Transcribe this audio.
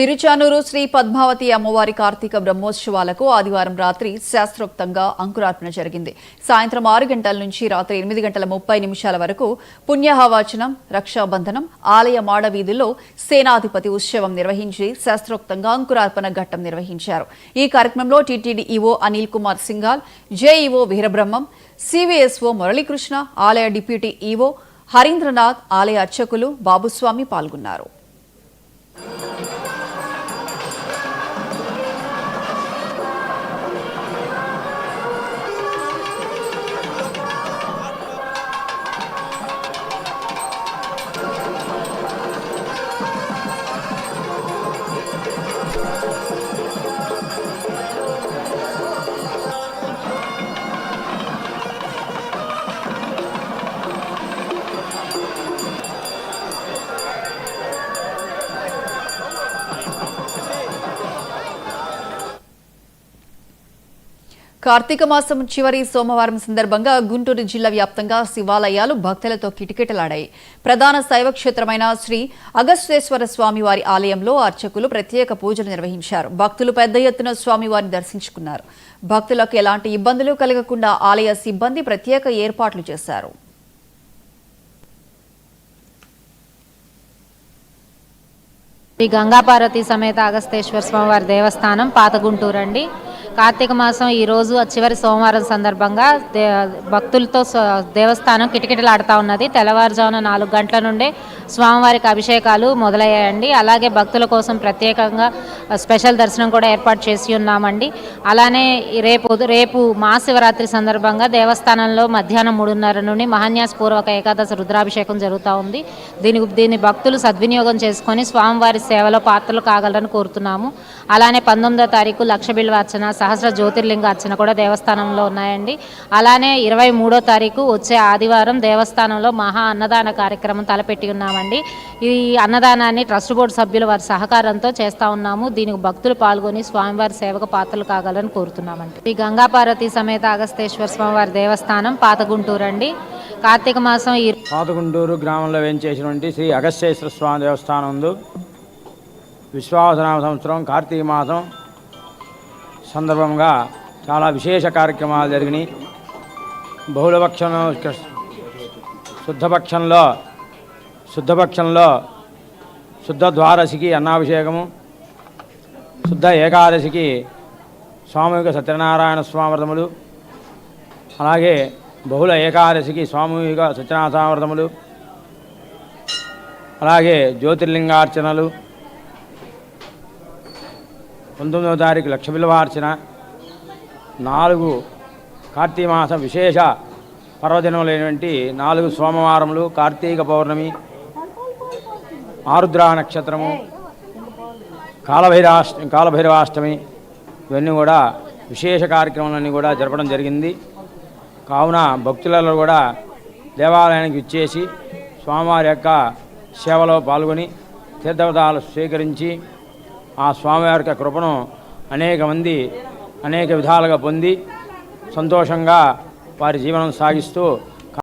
తిరుచానూరు శ్రీ పద్మావతి అమ్మవారి కార్తీక బ్రహ్మోత్సవాలకు ఆదివారం రాత్రి శాస్త్రోక్తంగా అంకురార్పణ జరిగింది. సాయంత్రం 6 గంటల నుంచి రాత్రి 8:30 వరకు పుణ్యహవాచనం, రక్షాబంధనం, ఆలయ మాడ వీధుల్లో సేనాధిపతి ఉత్సవం నిర్వహించి శాస్త్రోక్తంగా అంకురార్పణ ఘట్టం నిర్వహించారు. ఈ కార్యక్రమంలో TTD EO Anil Kumar Singhal, JEO Veerabrahmam, CVSO Muralikrishna, ఆలయ డిప్యూటీ ఈవో హరీంద్రనాథ్, ఆలయ అర్చకులు బాబుస్వామి పాల్గొన్నారు. కార్తీక మాసం చివరి సోమవారం సందర్భంగా గుంటూరు జిల్లా వ్యాప్తంగా శివాలయాలు భక్తులతో కిటకిటలాడాయి. ప్రధాన శైవ క్షేత్రమైన శ్రీ అగస్తేశ్వర స్వామివారి ఆలయంలో అర్చకులు ప్రత్యేక పూజలు నిర్వహించారు. భక్తులు పెద్ద ఎత్తున స్వామివారిని దర్శించుకున్నారు. భక్తులకు ఎలాంటి ఇబ్బందులు కలగకుండా ఆలయ సిబ్బంది ప్రత్యేక ఏర్పాట్లు చేశారు. శ్రీ గంగాపార్వతి సమేత అగస్తేశ్వర స్వామివారి దేవస్థానం పాత గుంటూరు అండి. కార్తీక మాసం ఈరోజు చివరి సోమవారం సందర్భంగా భక్తులతో దేవస్థానం కిటకిటలాడుతూ ఉన్నది. తెల్లవారుజామున 4 గంటల నుండే స్వామివారికి అభిషేకాలు మొదలయ్యాయండి. అలాగే భక్తుల కోసం ప్రత్యేకంగా స్పెషల్ దర్శనం కూడా ఏర్పాటు చేసి ఉన్నామండి. అలానే రేపు మహాశివరాత్రి సందర్భంగా దేవస్థానంలో మధ్యాహ్నం 3:30 నుండి మహాన్యాసపూర్వక ఏకాదశి రుద్రాభిషేకం జరుగుతూ ఉంది. దీన్ని భక్తులు సద్వినియోగం చేసుకొని స్వామివారి సేవలో పాత్రలు కాగలరని కోరుతున్నాము. అలానే 19వ తారీఖు లక్ష బిల్వార్చన, సహస్ర జ్యోతిర్లింగ అర్చన కూడా దేవస్థానంలో ఉన్నాయండి. అలానే 23వ తారీఖు వచ్చే ఆదివారం దేవస్థానంలో మహా అన్నదాన కార్యక్రమం తలపెట్టి ఉన్నామండి. ఈ అన్నదానాన్ని ట్రస్ట్ బోర్డు సభ్యులు వారి సహకారంతో చేస్తూ ఉన్నాము. దీనికి భక్తులు పాల్గొని స్వామివారి సేవకు పాత్రలు కాగలని కోరుతున్నామండి. ఈ గంగాపార్వతి సమేత అగస్తేశ్వర స్వామివారి దేవస్థానం పాత గుంటూరు అండి. కార్తీక మాసం పాత గుంటూరు గ్రామంలో వేంచేసినటువంటి శ్రీ అగస్తేశ్వర స్వామి దేవస్థానం ఉంది. విశ్వావసనామ సంవత్సరం కార్తీక మాసం సందర్భంగా చాలా విశేష కార్యక్రమాలు జరిగినాయి. బహుళపక్షం శుద్ధపక్షంలో శుద్ధ ద్వాదశికి అన్నాభిషేకము, శుద్ధ ఏకాదశికి సామూహిక సత్యనారాయణ స్వామి వ్రతములు, అలాగే బహుళ ఏకాదశికి సామూహిక సత్యనారాయణ వ్రతములు, అలాగే జ్యోతిర్లింగార్చనలు, 19వ తారీఖు లక్ష బిల్వార్చన, 4 కార్తీక మాసం విశేష పర్వదినములైనటువంటి 4 సోమవారములు, కార్తీక పౌర్ణమి, ఆరుద్ర నక్షత్రము, కాలభైరవాష్టమి, ఇవన్నీ కూడా విశేష కార్యక్రమాలన్నీ కూడా జరపడం జరిగింది. కావున భక్తులలో కూడా దేవాలయానికి ఇచ్చేసి స్వామివారి యొక్క సేవలో పాల్గొని తీర్థవతాలు స్వీకరించి ఆ స్వామివారి యొక్క కృపను అనేక మంది అనేక విధాలుగా పొంది సంతోషంగా వారి జీవనం సాగిస్తూ